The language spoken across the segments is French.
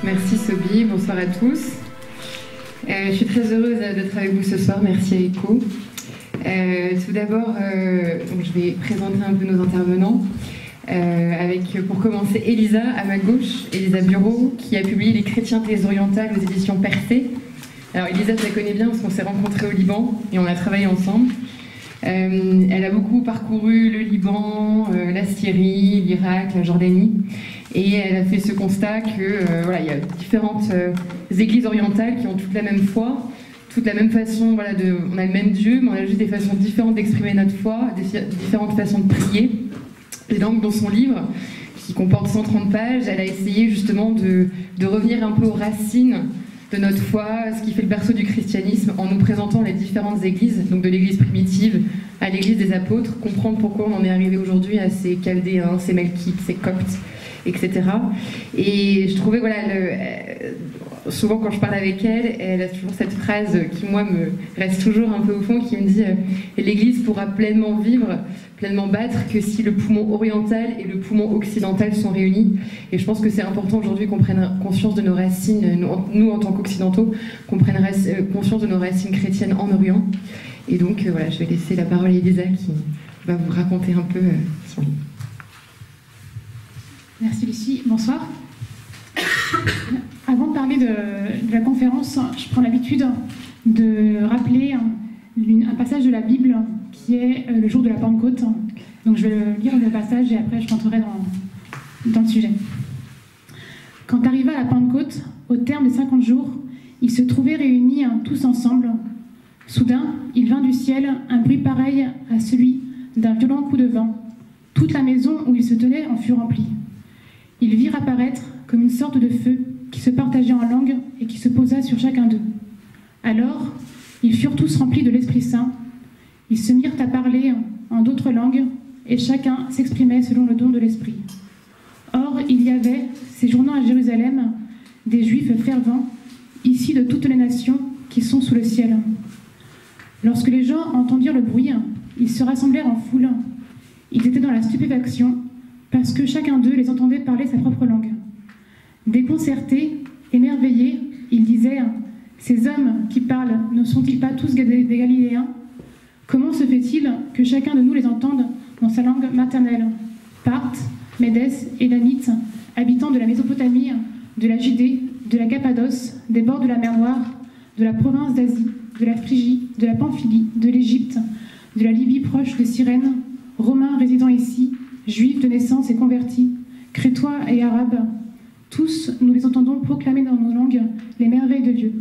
Merci Sobi, bonsoir à tous. Je suis très heureuse d'être avec vous ce soir, merci à ECHO. Tout d'abord, je vais présenter un peu nos intervenants. Avec, pour commencer, Elisa à ma gauche, Elisa Bureau, qui a publié Les Chrétientés orientales aux éditions Percé. Alors Elisa, je la connais bien parce qu'on s'est rencontrés au Liban et on a travaillé ensemble. Elle a beaucoup parcouru le Liban, la Syrie, l'Irak, la Jordanie, et elle a fait ce constat que voilà, il y a différentes églises orientales qui ont toutes la même foi, toute la même façon, voilà, on a le même Dieu, mais on a juste des façons différentes d'exprimer notre foi, différentes façons de prier. Et donc dans son livre, qui comporte 130 pages, elle a essayé justement de revenir un peu aux racines de notre foi, ce qui fait le berceau du christianisme, en nous présentant les différentes églises, donc de l'église primitive à l'église des apôtres, comprendre pourquoi on en est arrivé aujourd'hui à ces chaldéens, ces melkites, ces coptes, etc. Et je trouvais, voilà, souvent quand je parle avec elle, elle a toujours cette phrase qui, moi, me reste toujours un peu au fond, qui me dit l'église pourra pleinement vivre, pleinement battre, que si le poumon oriental et le poumon occidental sont réunis. Et je pense que c'est important aujourd'hui qu'on prenne conscience de nos racines, nous en tant qu'occidentaux, qu'on prenne conscience de nos racines chrétiennes en Orient. Et donc voilà, je vais laisser la parole à Elisa qui va vous raconter un peu son livre. Merci Lucie, bonsoir. Avant de parler de la conférence, je prends l'habitude de rappeler un passage de la Bible qui est le jour de la Pentecôte. Donc je vais lire le passage et après je rentrerai dans le sujet. Quand arriva la Pentecôte, au terme des 50 jours, ils se trouvaient réunis tous ensemble. Soudain, il vint du ciel un bruit pareil à celui d'un violent coup de vent. Toute la maison où ils se tenaient en fut remplie. Ils virent apparaître comme une sorte de feu qui se partageait en langues et qui se posa sur chacun d'eux. Alors, ils furent tous remplis de l'Esprit Saint. Ils se mirent à parler en d'autres langues et chacun s'exprimait selon le don de l'Esprit. Or, il y avait, séjournant à Jérusalem, des Juifs fervents, issus de toutes les nations qui sont sous le ciel. Lorsque les gens entendirent le bruit, ils se rassemblèrent en foule. Ils étaient dans la stupéfaction, parce que chacun d'eux les entendait parler sa propre langue. Déconcertés, émerveillés, ils disaient « Ces hommes qui parlent ne sont-ils pas tous des Galiléens? Comment se fait-il que chacun de nous les entende dans sa langue maternelle? Parthes, Médès, Élamites, habitants de la Mésopotamie, de la Judée, de la Cappadoce, des bords de la mer Noire, de la province d'Asie, de la Phrygie, de la Pamphylie, de l'Égypte, de la Libye proche de Cyrène, Romains résidant ici, Juifs de naissance et convertis, Crétois et Arabes, tous nous les entendons proclamer dans nos langues les merveilles de Dieu. »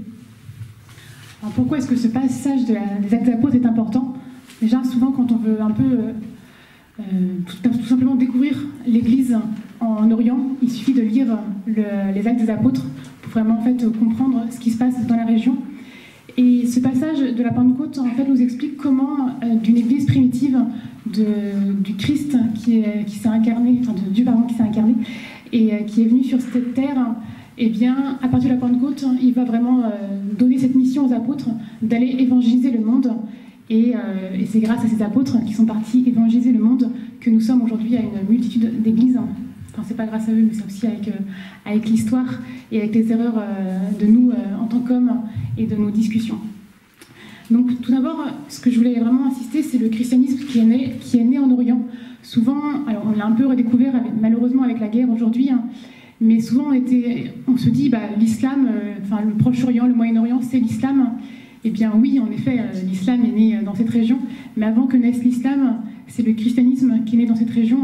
Alors pourquoi est-ce que ce passage des Actes des Apôtres est important? Déjà, souvent, quand on veut un peu tout simplement découvrir l'Église en Orient, il suffit de lire les Actes des Apôtres pour vraiment en fait, comprendre ce qui se passe dans la région. Et ce passage de la Pentecôte en fait, nous explique comment d'une Église primitive, du Christ qui s'est incarné, enfin de Dieu pardon, qui s'est incarné et qui est venu sur cette terre, et bien à partir de la Pentecôte, il va vraiment donner cette mission aux apôtres d'aller évangéliser le monde. Et c'est grâce à ces apôtres qui sont partis évangéliser le monde que nous sommes aujourd'hui à une multitude d'églises. Enfin, c'est pas grâce à eux, mais c'est aussi avec l'histoire et avec les erreurs de nous en tant qu'hommes et de nos discussions. Donc tout d'abord, ce que je voulais vraiment insister, c'est le christianisme qui est né en Orient. Souvent, alors on l'a un peu redécouvert malheureusement avec la guerre aujourd'hui, mais souvent on se dit l'islam, enfin le Proche-Orient, le Moyen-Orient, c'est l'islam. Eh bien oui, en effet, l'islam est né dans cette région, mais avant que naisse l'islam, c'est le christianisme qui est né dans cette région,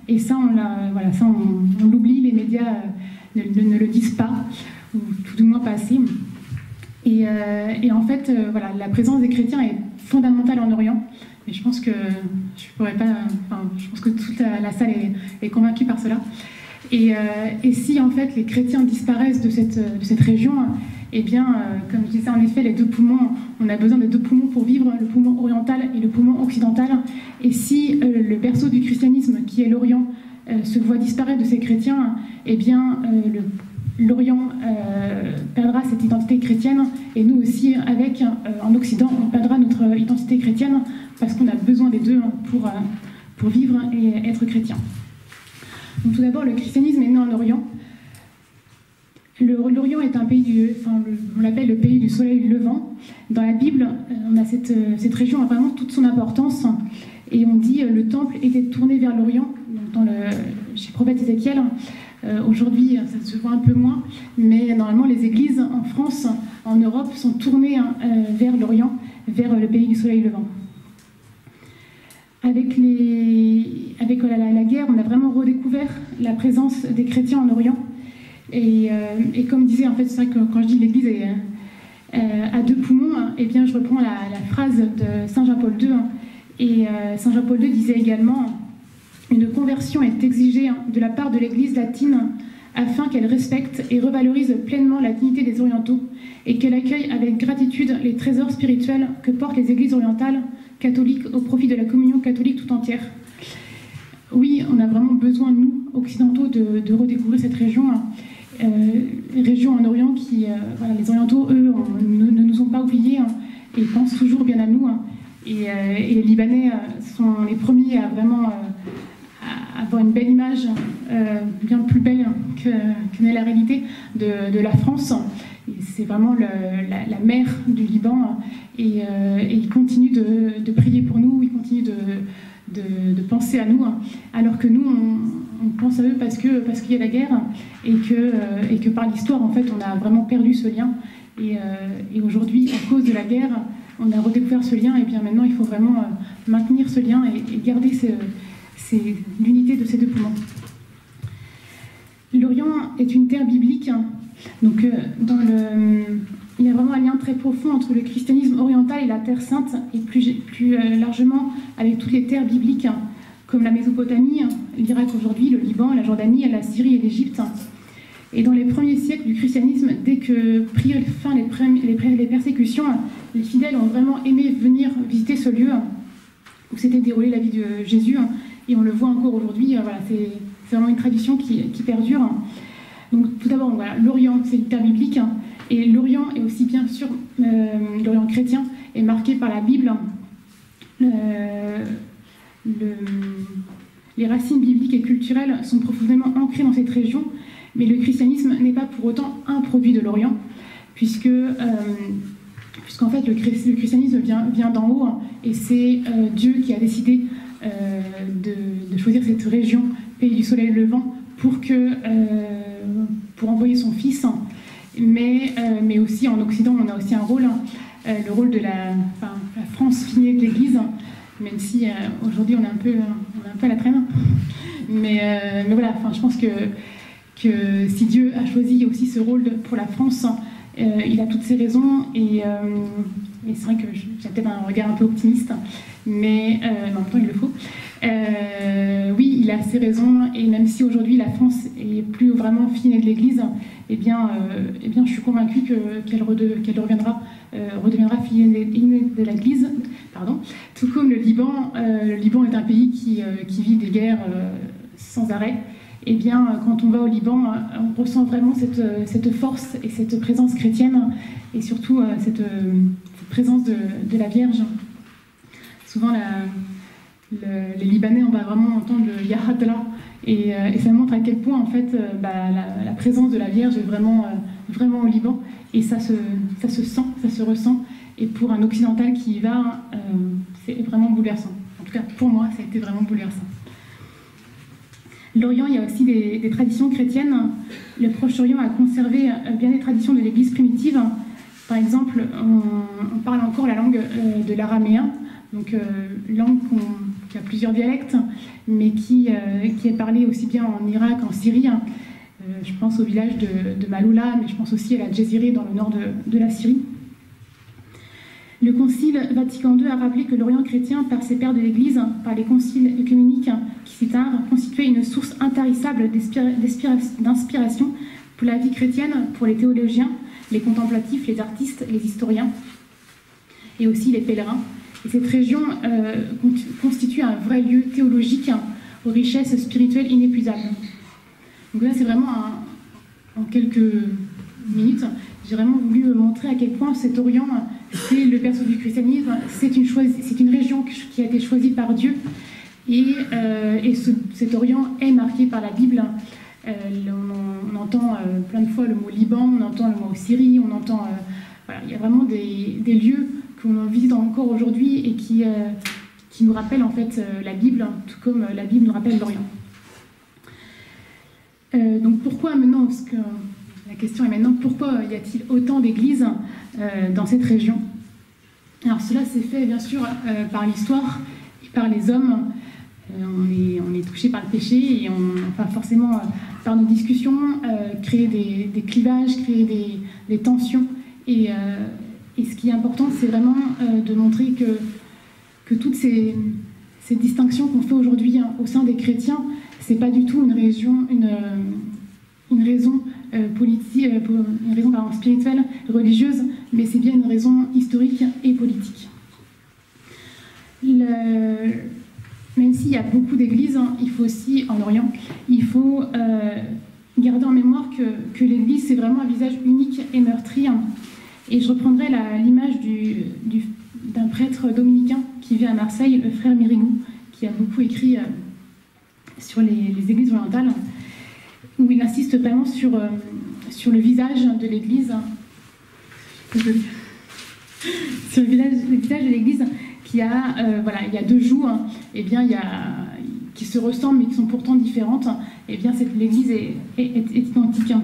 et ça on l'oublie, les médias ne le disent pas, ou tout du moins pas assez. Et en fait, la présence des chrétiens est fondamentale en Orient, mais je pense que toute la salle est convaincue par cela. Et si en fait les chrétiens disparaissent de cette région, eh bien, comme je disais, en effet, les deux poumons, on a besoin des deux poumons pour vivre, le poumon oriental et le poumon occidental. Et si le berceau du christianisme, qui est l'Orient, se voit disparaître de ces chrétiens, eh bien, l'Orient perdra cette identité chrétienne, et nous aussi, en Occident, on perdra notre identité chrétienne, parce qu'on a besoin des deux pour vivre et être chrétien. Donc, tout d'abord, le christianisme est né en Orient. L'Orient est un pays, on l'appelle le pays du soleil levant. Dans la Bible, on a cette région a vraiment toute son importance. Et on dit le temple était tourné vers l'Orient, chez le prophète Ézéchiel. Aujourd'hui, ça se voit un peu moins, mais normalement, les églises en France, en Europe, sont tournées vers l'Orient, vers le pays du soleil levant. Avec la guerre, on a vraiment redécouvert la présence des chrétiens en Orient. Et comme disait, en fait, c'est vrai que quand je dis l'église à deux poumons, eh bien, je reprends la phrase de Saint Jean-Paul II. Et Saint Jean-Paul II disait également « Une conversion est exigée de la part de l'Église latine afin qu'elle respecte et revalorise pleinement la dignité des orientaux et qu'elle accueille avec gratitude les trésors spirituels que portent les églises orientales catholiques au profit de la communion catholique tout entière. » Oui, on a vraiment besoin, nous, occidentaux, de redécouvrir cette région. Région en Orient qui, voilà, les orientaux, eux, ne nous ont pas oubliés et pensent toujours bien à nous. Et les Libanais sont les premiers à vraiment avoir une belle image, bien plus belle que n'est la réalité de la France. C'est vraiment la mère du Liban et ils continuent de prier pour nous, ils continuent de penser à nous, alors que nous, on pense à eux parce qu'il y a la guerre et que par l'histoire, en fait, on a vraiment perdu ce lien. Et aujourd'hui, à cause de la guerre, on a redécouvert ce lien, et bien maintenant, il faut vraiment maintenir ce lien et garder l'unité de ces deux poumons. L'Orient est une terre biblique, donc il y a vraiment un lien très profond entre le christianisme oriental et la Terre Sainte, et plus largement avec toutes les terres bibliques, comme la Mésopotamie, l'Irak aujourd'hui, le Liban, la Jordanie, la Syrie et l'Égypte. Et dans les premiers siècles du christianisme, dès que prirent fin les persécutions, les fidèles ont vraiment aimé venir visiter ce lieu où s'était déroulée la vie de Jésus. Et on le voit encore aujourd'hui, voilà, c'est vraiment une tradition qui perdure. Donc tout d'abord, voilà, l'Orient, c'est une terre biblique. Et l'Orient est aussi bien sûr, l'Orient chrétien est marqué par la Bible. Les racines bibliques et culturelles sont profondément ancrées dans cette région. Mais le christianisme n'est pas pour autant un produit de l'Orient, puisqu'en fait le christianisme vient d'en haut, et c'est Dieu qui a décidé de choisir cette région, pays du soleil levant, pour envoyer son fils. Mais aussi en Occident, on a aussi un rôle, le rôle de la France filiée de l'Église, même si aujourd'hui on est un peu à la traîne. Mais voilà, je pense que si Dieu a choisi aussi ce rôle pour la France, il a toutes ses raisons, et c'est vrai que j'ai peut-être un regard un peu optimiste, mais en même temps il le faut. Oui, il a ses raisons, et même si aujourd'hui la France est plus vraiment fine de l'Église, eh bien je suis convaincue qu'elle redeviendra fine de l'Église, tout comme le Liban. Le Liban est un pays qui vit des guerres sans arrêt. Eh bien, quand on va au Liban, on ressent vraiment cette force et cette présence chrétienne, et surtout cette présence de la Vierge. Souvent, les Libanais, on va vraiment entendre le Yahadla, et ça montre à quel point, en fait, la présence de la Vierge est vraiment au Liban, et ça se sent, ça se ressent, et pour un occidental qui y va, c'est vraiment bouleversant. En tout cas, pour moi, ça a été vraiment bouleversant. L'Orient, il y a aussi des traditions chrétiennes. Le Proche-Orient a conservé bien des traditions de l'Église primitive. Par exemple, on parle encore la langue de l'araméen, donc langue qui a plusieurs dialectes, mais qui est parlée aussi bien en Irak, en Syrie. Je pense au village de Maloula, mais je pense aussi à la Djéziré dans le nord de la Syrie. Le Concile Vatican II a rappelé que l'Orient chrétien, par ses pères de l'Église, par les conciles œcuméniques qui s'y tinrent, constituait une source intarissable d'inspiration pour la vie chrétienne, pour les théologiens, les contemplatifs, les artistes, les historiens, et aussi les pèlerins. Et cette région constitue un vrai lieu théologique aux richesses spirituelles inépuisables. Donc là, c'est vraiment, en quelques minutes, j'ai vraiment voulu montrer à quel point cet Orient, c'est le berceau du christianisme, c'est une région qui a été choisie par Dieu, et cet Orient est marqué par la Bible, On entend plein de fois le mot Liban, on entend le mot Syrie, on entend... voilà, il y a vraiment des lieux qu'on visite encore aujourd'hui et qui nous rappellent en fait la Bible, tout comme la Bible nous rappelle l'Orient. Donc pourquoi maintenant, parce que la question est maintenant, pourquoi y a-t-il autant d'églises dans cette région? Alors cela s'est fait bien sûr par l'histoire et par les hommes. On est touché par le péché et enfin forcément par nos discussions, créer des clivages, créer des tensions. Et ce qui est important, c'est vraiment de montrer que toutes ces distinctions qu'on fait aujourd'hui au sein des chrétiens, c'est pas du tout une raison politique, une raison spirituelle, religieuse, mais c'est bien une raison historique et politique. Même s'il y a beaucoup d'églises, il faut aussi, en Orient, il faut garder en mémoire que l'église, c'est vraiment un visage unique et meurtri. Et je reprendrai l'image d'un prêtre dominicain qui vit à Marseille, le frère Mirigou, qui a beaucoup écrit sur les églises orientales, où il insiste vraiment sur le visage de l'église, sur le visage de l'église qui a, il y a deux joues, et bien qui se ressemblent mais qui sont pourtant différentes. Et bien l'église est identique.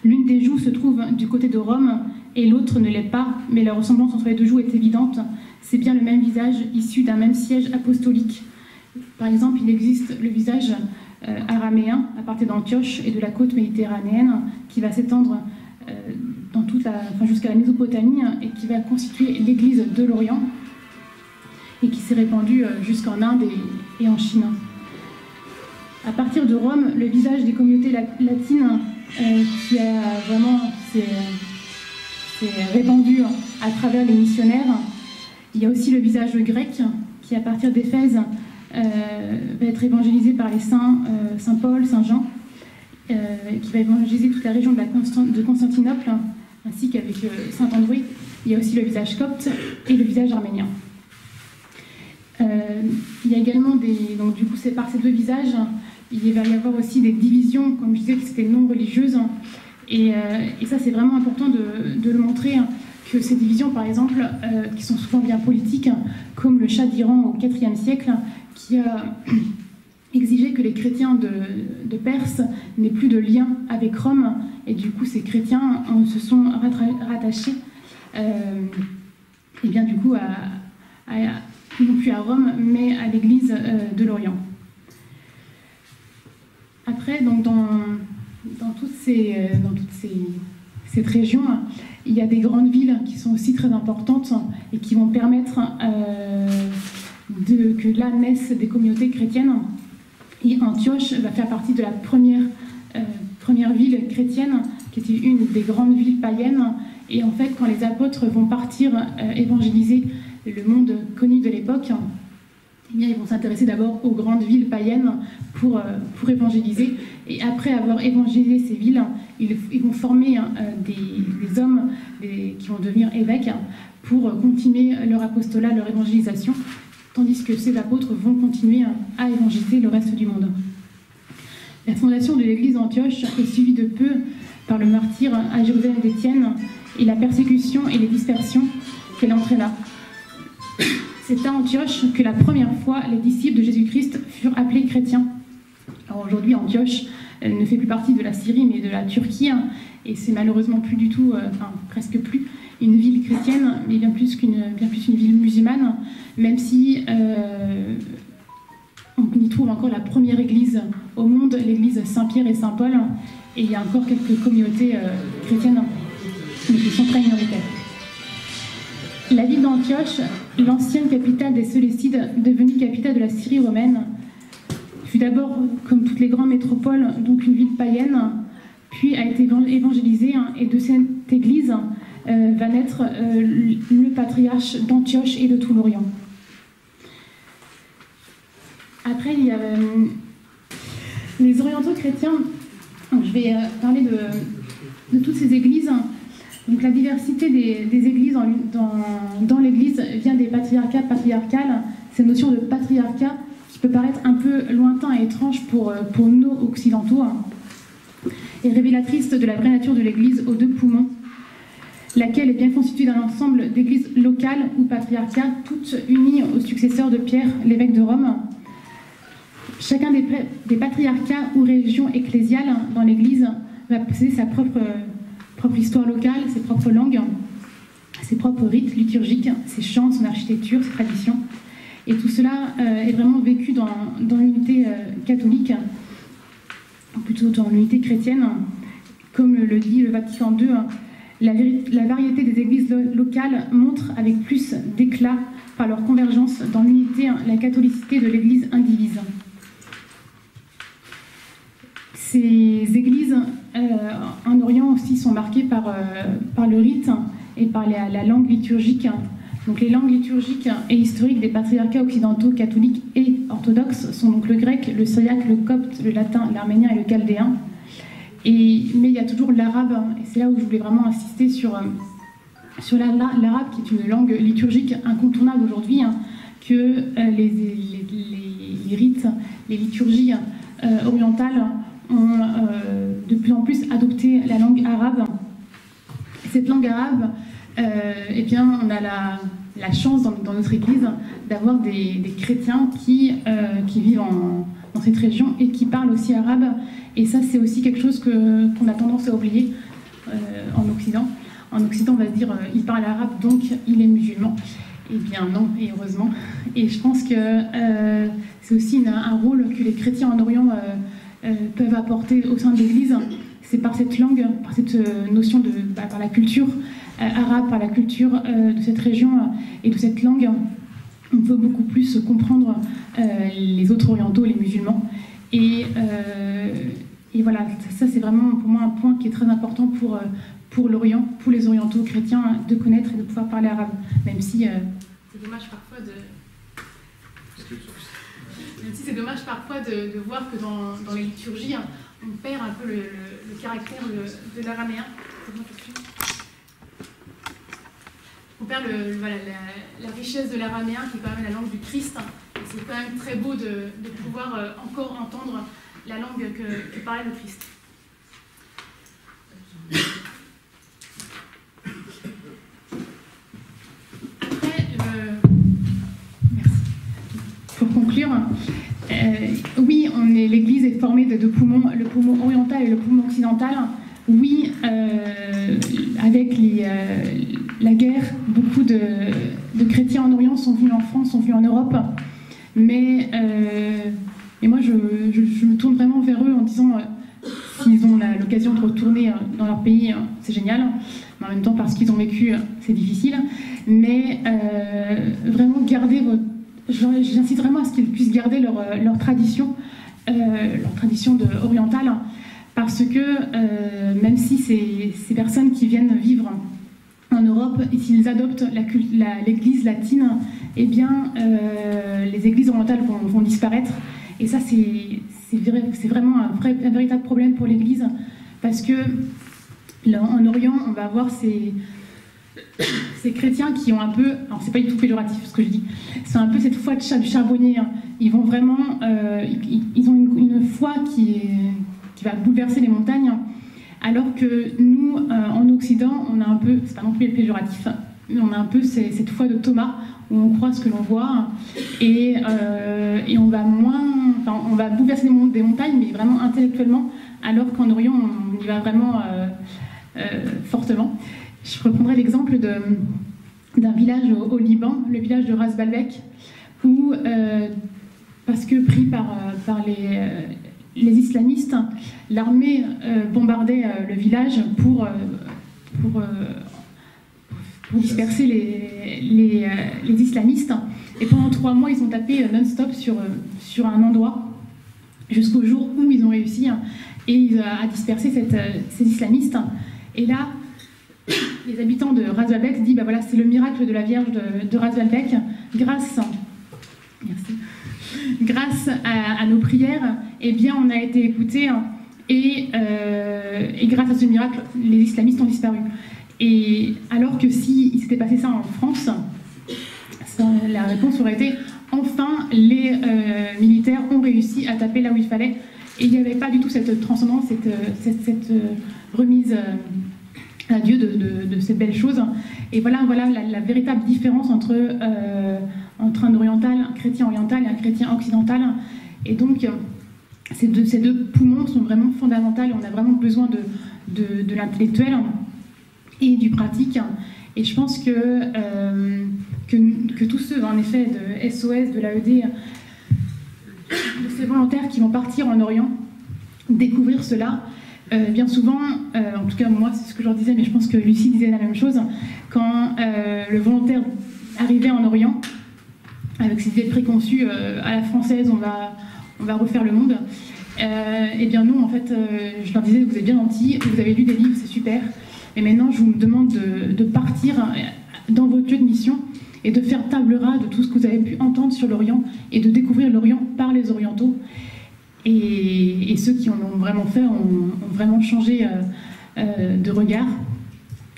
L'une des joues se trouve du côté de Rome et l'autre ne l'est pas, mais la ressemblance entre les deux joues est évidente. C'est bien le même visage issu d'un même siège apostolique. Par exemple, il existe le visage araméen à partir d'Antioche et de la côte méditerranéenne qui va s'étendre jusqu'à la Mésopotamie et qui va constituer l'église de l'Orient et qui s'est répandue jusqu'en Inde et en Chine. À partir de Rome, le visage des communautés latines qui a vraiment s'est répandu à travers les missionnaires. Il y a aussi le visage grec qui, à partir d'Éphèse, va être évangélisé par les saints Saint Paul, Saint Jean, qui va évangéliser toute la région de Constantinople, ainsi qu'avec Saint André. Il y a aussi le visage copte et le visage arménien. Il y a également donc du coup, c'est par ces deux visages, il va y avoir aussi des divisions, comme je disais, que c'était non religieuses. Et ça, c'est vraiment important de le montrer, que ces divisions, par exemple, qui sont souvent bien politiques, comme le Shah d'Iran au IVe siècle, qui a exigé que les chrétiens de Perse n'aient plus de lien avec Rome, et du coup, ces chrétiens se sont rattachés, et bien du coup, non plus à Rome, mais à l'église de l'Orient. Après, donc dans toute cette région, il y a des grandes villes qui sont aussi très importantes et qui vont permettre que là naissent des communautés chrétiennes. Et Antioche va faire partie de la première ville chrétienne, qui était une des grandes villes païennes. Et en fait, quand les apôtres vont partir évangéliser le monde connu de l'époque, eh bien, ils vont s'intéresser d'abord aux grandes villes païennes pour évangéliser. Et après avoir évangélisé ces villes, ils vont former des hommes qui vont devenir évêques pour continuer leur apostolat, leur évangélisation, tandis que ces apôtres vont continuer à évangéliser le reste du monde. La fondation de l'église d'Antioche est suivie de peu par le martyre à Jérusalem d'Étienne et la persécution et les dispersions qu'elle entraîna. C'est à Antioche que la première fois les disciples de Jésus-Christ furent appelés chrétiens. Alors aujourd'hui, Antioche ne fait plus partie de la Syrie, mais de la Turquie, et c'est malheureusement plus du tout, presque plus, une ville chrétienne, mais bien plus une ville musulmane, même si on y trouve encore la première église au monde, l'église Saint-Pierre et Saint-Paul, et il y a encore quelques communautés chrétiennes, mais qui sont très minoritaires. La ville d'Antioche, l'ancienne capitale des Séleucides, devenue capitale de la Syrie romaine, fut d'abord, comme toutes les grandes métropoles, donc une ville païenne, puis a été évangélisée, et de cette église va naître le patriarche d'Antioche et de tout l'Orient. Après, il y a les orientaux chrétiens. Je vais parler de toutes ces églises. Donc la diversité des églises dans l'église vient des patriarcats patriarcales. Cette notion de patriarcat qui peut paraître un peu lointain et étrange pour nous occidentaux, est révélatrice de la vraie nature de l'Église aux deux poumons, laquelle est bien constituée d'un ensemble d'églises locales ou patriarcats, toutes unies au successeur de Pierre, l'évêque de Rome. Chacun des patriarcats ou régions ecclésiales dans l'Église va posséder sa propre histoire locale, ses propres langues, ses propres rites liturgiques, ses chants, son architecture, ses traditions. Et tout cela est vraiment vécu dans l'unité catholique, ou plutôt dans l'unité chrétienne. Comme le dit le Vatican II, la variété des églises locales montre avec plus d'éclat par leur convergence dans l'unité la catholicité de l'Église indivise. Ces églises en Orient aussi sont marquées par le rite et par la langue liturgique. Donc les langues liturgiques et historiques des patriarcats occidentaux catholiques et orthodoxes sont donc le grec, le syriaque, le copte, le latin, l'arménien et le chaldéen. Mais il y a toujours l'arabe, et c'est là où je voulais vraiment insister sur l'arabe, qui est une langue liturgique incontournable aujourd'hui, que les rites, les liturgies orientales ont de plus en plus adopté la langue arabe. Cette langue arabe, eh bien, on a la chance dans notre Église d'avoir des chrétiens qui vivent dans cette région et qui parlent aussi arabe. Et ça, c'est aussi quelque chose qu'on a tendance à oublier en Occident. En Occident, on va se dire il parle arabe, donc il est musulman. Eh bien non, et heureusement. Et je pense que c'est aussi un rôle que les chrétiens en Orient peuvent apporter au sein de l'Église. C'est par cette langue, par cette notion par la culture arabe, par la culture de cette région et de cette langue, on peut beaucoup plus comprendre les autres orientaux, les musulmans. Et voilà, ça c'est vraiment pour moi un point qui est très important pour l'Orient, pour les orientaux chrétiens, de connaître et de pouvoir parler arabe. Même si c'est dommage parfois de voir que dans les liturgies, on perd un peu le caractère de l'araméen. On perd la richesse de l'araméen, qui est quand même la langue du Christ. Et c'est quand même très beau de pouvoir encore entendre la langue que parlait le Christ. Après, merci. Pour conclure, oui, l'Église est formée de deux poumons, le poumon oriental et le poumon occidental. Oui, avec la guerre, beaucoup de chrétiens en Orient sont venus en France, sont venus en Europe. Mais moi, je me tourne vraiment vers eux en disant s'ils ont l'occasion de retourner dans leur pays, c'est génial. Mais en même temps, parce qu'ils ont vécu, c'est difficile. Mais vraiment, garder j'incite vraiment à ce qu'ils puissent garder leur tradition orientale. Parce que même si ces personnes qui viennent vivre en Europe, et s'ils adoptent l'église latine, eh bien, les églises orientales vont disparaître. Et ça, c'est vraiment un véritable problème pour l'église, parce que là, en Orient, on va avoir ces chrétiens qui ont un peu, alors c'est pas du tout péjoratif ce que je dis, c'est un peu cette foi du charbonnier. Ils vont vraiment, ils ont une foi qui va bouleverser les montagnes, alors que nous, en Occident, on a un peu, c'est pas non plus péjoratif, mais on a un peu cette foi de Thomas, où on croit ce que l'on voit, et on va on va bouleverser des montagnes, mais vraiment intellectuellement, alors qu'en Orient, on y va vraiment fortement. Je reprendrai l'exemple d'un village au Liban, le village de Ras Baalbek, où, parce que pris par les islamistes, l'armée bombardait le village pour disperser les islamistes. Et pendant 3 mois, ils ont tapé non-stop sur un endroit, jusqu'au jour où ils ont réussi à disperser ces islamistes. Et là, les habitants de Ras Baalbek disent, voilà, c'est le miracle de la Vierge de Ras Baalbek, grâce à nos prières, eh bien, on a été écoutés, et grâce à ce miracle, les islamistes ont disparu. Et alors que s'il s'était passé ça en France, la réponse aurait été, en enfin les militaires ont réussi à taper là où il fallait. Et il n'y avait pas du tout cette transcendance, cette remise à Dieu de ces belles choses. Et voilà la véritable différence entre un oriental, un chrétien oriental et un chrétien occidental. Et donc, ces deux poumons sont vraiment fondamentaux. On a vraiment besoin de l'intellectuel et du pratique. Et je pense que tous ceux, en effet, de SOS, de l'AED, de ces volontaires qui vont partir en Orient, découvrir cela, bien souvent, en tout cas moi c'est ce que je leur disais, mais je pense que Lucie disait la même chose, quand le volontaire arrivait en Orient, avec ses idées préconçues, à la française, on va refaire le monde, et bien non, en fait, je leur disais, vous êtes bien gentils, vous avez lu des livres, c'est super, et maintenant je vous demande de partir dans votre lieu de mission, et de faire table rase de tout ce que vous avez pu entendre sur l'Orient, et de découvrir l'Orient par les Orientaux. Et ceux qui en ont vraiment fait ont vraiment changé de regard.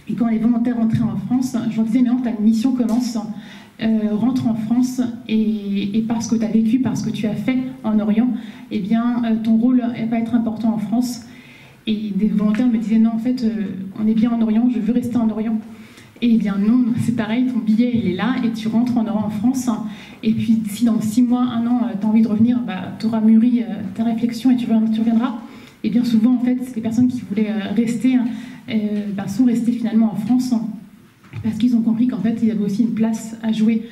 Et quand les volontaires rentraient en France, je leur disais, mais non, ta mission commence, rentre en France, et parce que tu as vécu, parce que tu as fait en Orient, eh bien, ton rôle va être important en France. Et des volontaires me disaient, non, en fait, on est bien en Orient, je veux rester en Orient. Et eh bien non, c'est pareil, ton billet il est là et tu rentres en France. Et puis si dans 6 mois, 1 an, tu as envie de revenir, tu auras mûri ta réflexion et tu reviendras. Et bien souvent, en fait, les personnes qui voulaient rester sont restées finalement en France parce qu'ils ont compris qu'en fait, il y avait aussi une place à jouer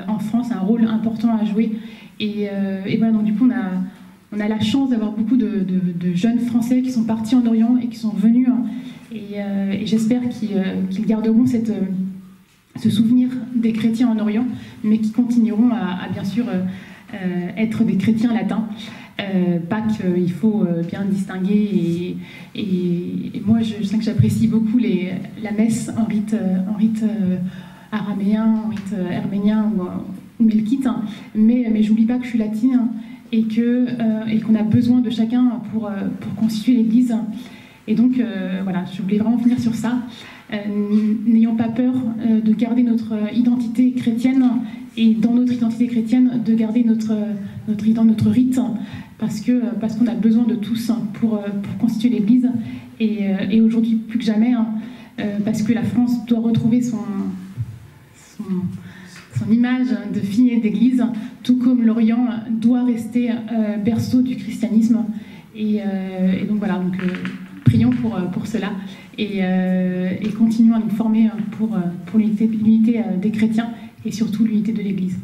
en France, un rôle important à jouer. Et voilà, donc du coup, on a la chance d'avoir beaucoup de jeunes Français qui sont partis en Orient et qui sont revenus. Et j'espère qu'ils garderont ce souvenir des chrétiens en Orient, mais qui continueront à bien sûr être des chrétiens latins. Pas qu'il faut bien distinguer. Et moi, je sais que j'apprécie beaucoup la messe en rite araméen, en rite arménien ou melkite, mais j'oublie pas que je suis latine et qu'on a besoin de chacun pour constituer l'Église. Et donc, voilà, je voulais vraiment finir sur ça. N'ayons pas peur de garder notre identité chrétienne et dans notre identité chrétienne, de garder notre rite parce qu'on a besoin de tous pour constituer l'Église. Et aujourd'hui, plus que jamais, parce que la France doit retrouver son image de fille d'Église, tout comme l'Orient doit rester berceau du christianisme. Et donc voilà, prions pour cela et continuons à nous former pour l'unité des chrétiens et surtout l'unité de l'Église.